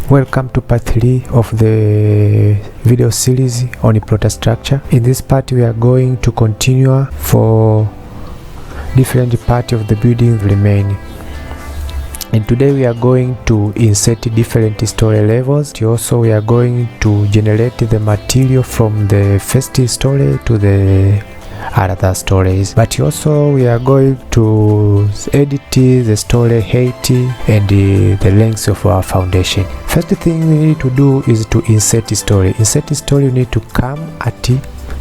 Welcome to part 3 of the video series on PROTA structure. In this part we are going to continue for different part of the building remaining. And today we are going to insert different story levels. Also we are going to generate the material from the first story to the other stories, but also we are going to edit the story height and the length of our foundation. First thing we need to do is to insert story. Insert story, you need to come at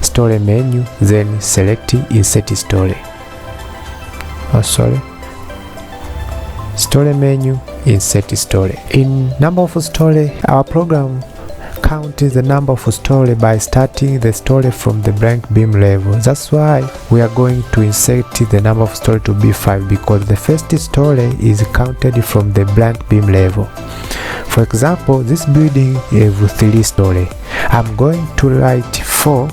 story menu, then select insert story. Story menu, insert story. In number of story, our program counts the number of story by starting the story from the blank beam level. That's why we are going to insert the number of story to be 5, because the first story is counted from the blank beam level. For example, this building has 3 stories. I'm going to write 4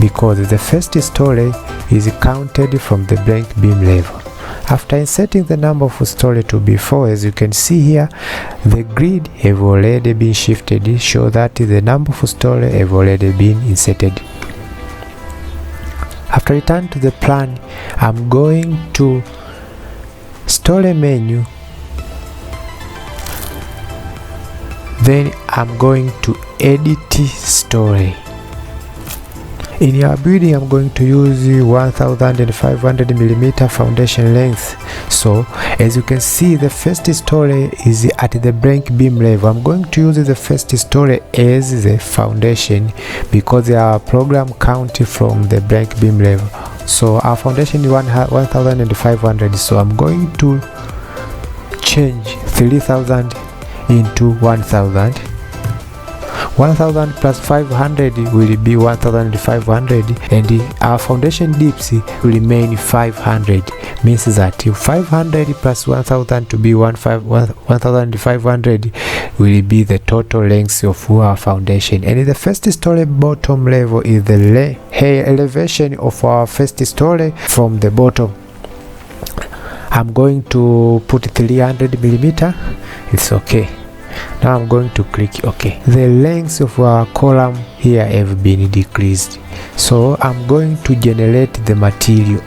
because the first story is counted from the blank beam level. After inserting the number of story to be 4, as you can see here, the grid have already been shifted, show that the number of story have already been inserted. After return to the plan, I'm going to story menu, then I'm going to edit story. In your building, I'm going to use 1500 mm foundation length. So as you can see, the first story is at the blank beam level. I'm going to use the first story as the foundation because our program counts from the blank beam level. So our foundation is 1500. So I'm going to change 3000 into 1000. 1000 plus 500 will be 1500, and our foundation dips will remain 500. Means that 500 plus 1000 to be 1500 will be the total length of our foundation. And the first story bottom level is the elevation of our first story from the bottom. I'm going to put 300 mm. It's okay. Now I'm going to click OK. The length of our column here have been decreased, so I'm going to generate the material.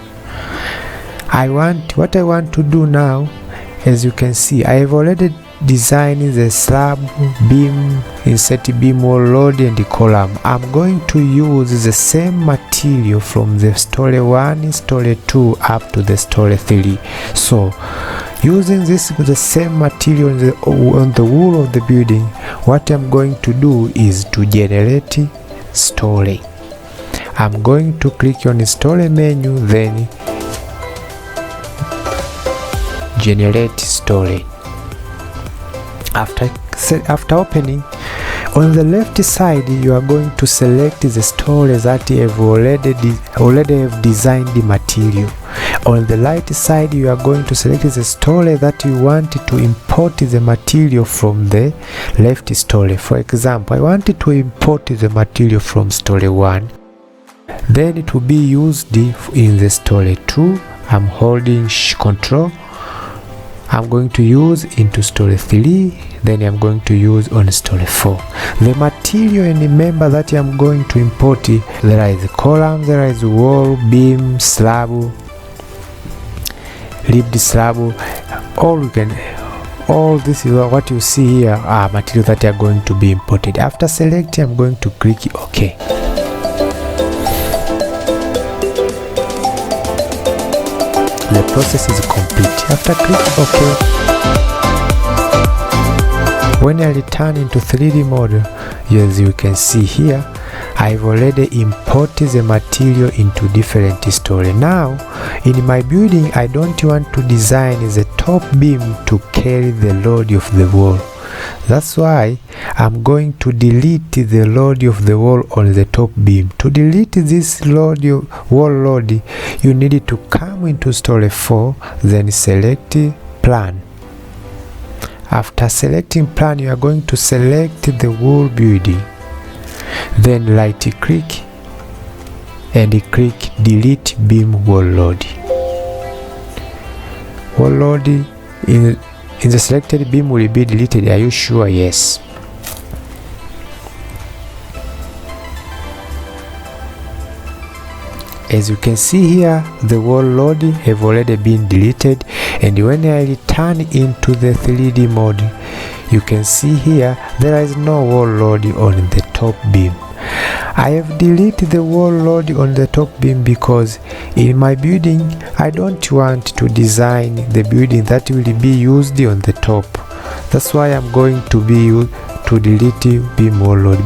What I want to do now, as you can see, I have already designed the slab, beam, insert beam, wall load and the column. I'm going to use the same material from the story 1, story 2 up to the story 3. So using the same material on the wall of the building, what I'm going to do is to generate story. I'm going to click on the story menu, then generate story. After opening, on the left side you are going to select the story that you have already have designed the material. On the right side you are going to select the story that you want to import the material from the left story. For example, I wanted to import the material from story 1, then it will be used in the story 2. I'm holding Control. I'm going to use into story 3, then I'm going to use on story 4. The material, and remember that I'm going to import, there is column, there is wall, beam, slab, ribbed slab, all this is what you see here are material that are going to be imported. After selecting, I'm going to click OK. The process is complete. After click OK, when I return into 3D model, as you can see here, I've already imported the material into different story. Now in my building, I don't want to design the top beam to carry the load of the wall. That's why I'm going to delete the load of the wall on the top beam. To delete this wall load, you need to come into story 4, then select plan. After selecting plan, you are going to select the wall building, then right click and click delete beam wall load. Wall load in the selected beam will be deleted. Are you sure? Yes. As you can see here, the wall load have already been deleted, and when I return into the 3D mode, you can see here there is no wall load on the top beam. I have deleted the wall load on the top beam because in my building I don't want to design the building that will be used on the top. That's why I'm going to delete beam wall load.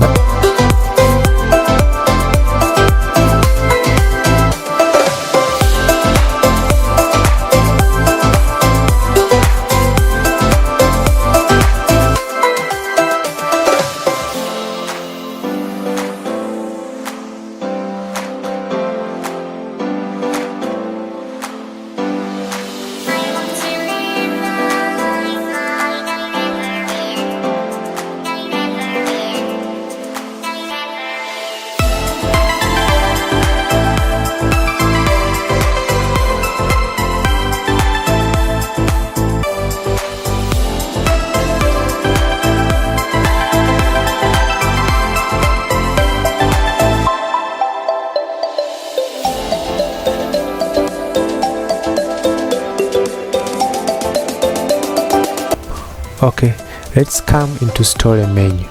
Okay, let's come into story menu.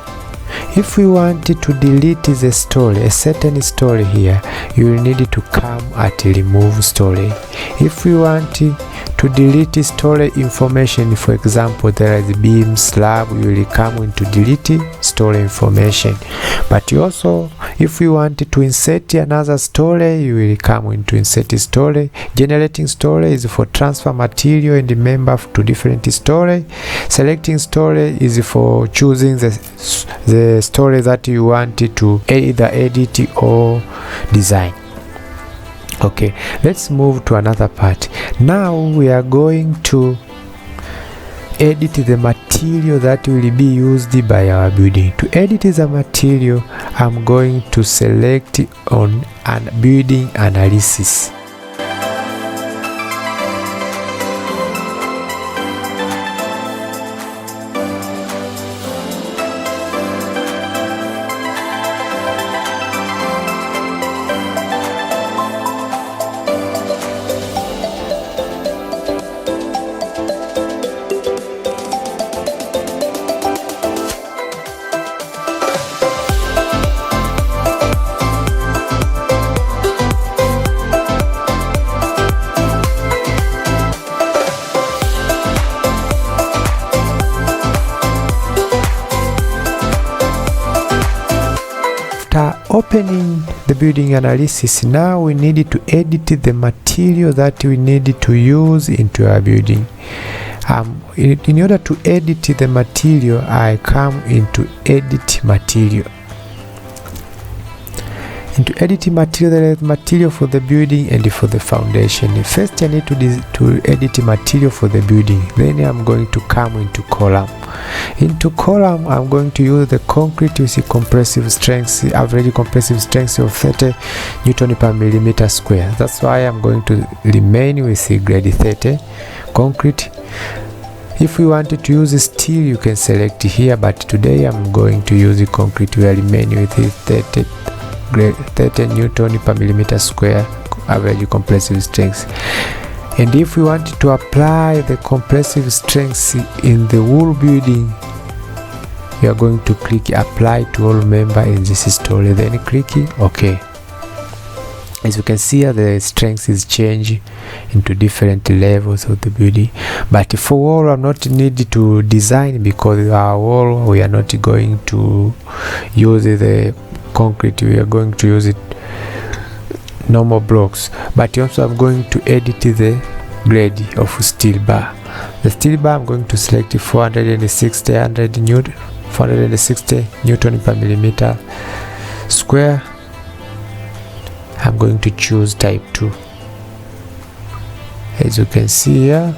If we want to delete the story, a certain story here, you will need to come at remove story. If we want to delete story information, for example, there is beam slab, you will come into delete story information. But you also, if we want to insert another story, you will come into insert story. Generating story is for transfer material and member to different story. Selecting story is for choosing the story that you want to either edit or design. Okay, let's move to another part. Now we are going to edit the material that will be used by our building. To edit the material, I'm going to select on building analysis. After opening the building analysis, now we need to edit the material that we need to use into our building. In order to edit the material, I come into edit material. Into edit material, there is material for the building and for the foundation. First I need to edit material for the building, then I'm going to come into column. Into column, I'm going to use the concrete with compressive strength, average compressive strength of 30 Newton per millimeter square. That's why I'm going to remain with the grade 30 concrete. If we wanted to use steel, you can select here, but today I'm going to use the concrete. We are remaining with 30 Newton per millimeter square average compressive strength. And if we want to apply the compressive strength in the whole building, you are going to click apply to all member in this story, then click OK. As you can see here, the strength is changed into different levels of the building. But for wall, I'm not needed to design, because our wall, we are not going to use the concrete, we are going to use it normal blocks. But also I'm going to edit the grade of steel bar. The steel bar, I'm going to select 460 Newton per millimeter square. I'm going to choose type 2. As you can see here,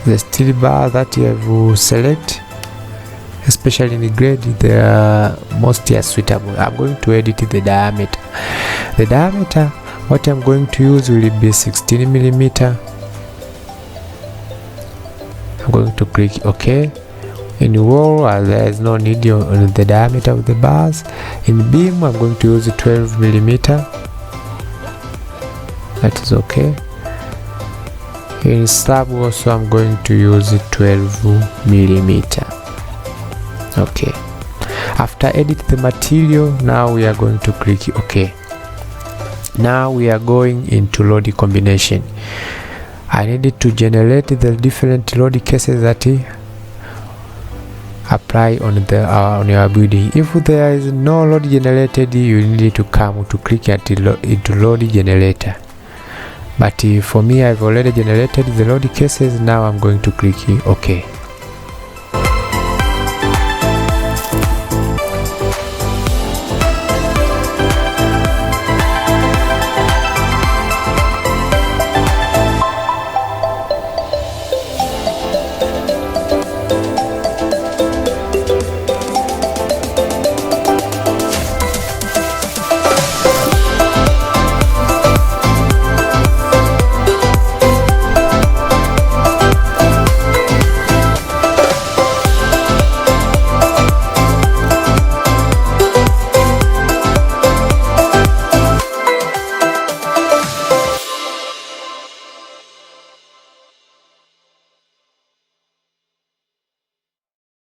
the steel bar that you have to select, especially in the grade, they are mostly suitable. I'm going to edit the diameter. The diameter, what I'm going to use will be 16 millimeter. I'm going to click OK. In wall, there is no need on the diameter of the bars. In beam, I'm going to use 12 millimeter. That is okay. In slab also, I'm going to use 12 millimeter. Okay. After edit the material, now we are going to click OK. Now we are going into load combination. I needed to generate the different load cases that apply on your building. If there is no load generated, you need to come to click into load generator. But for me, I've already generated the load cases. Now I'm going to click OK.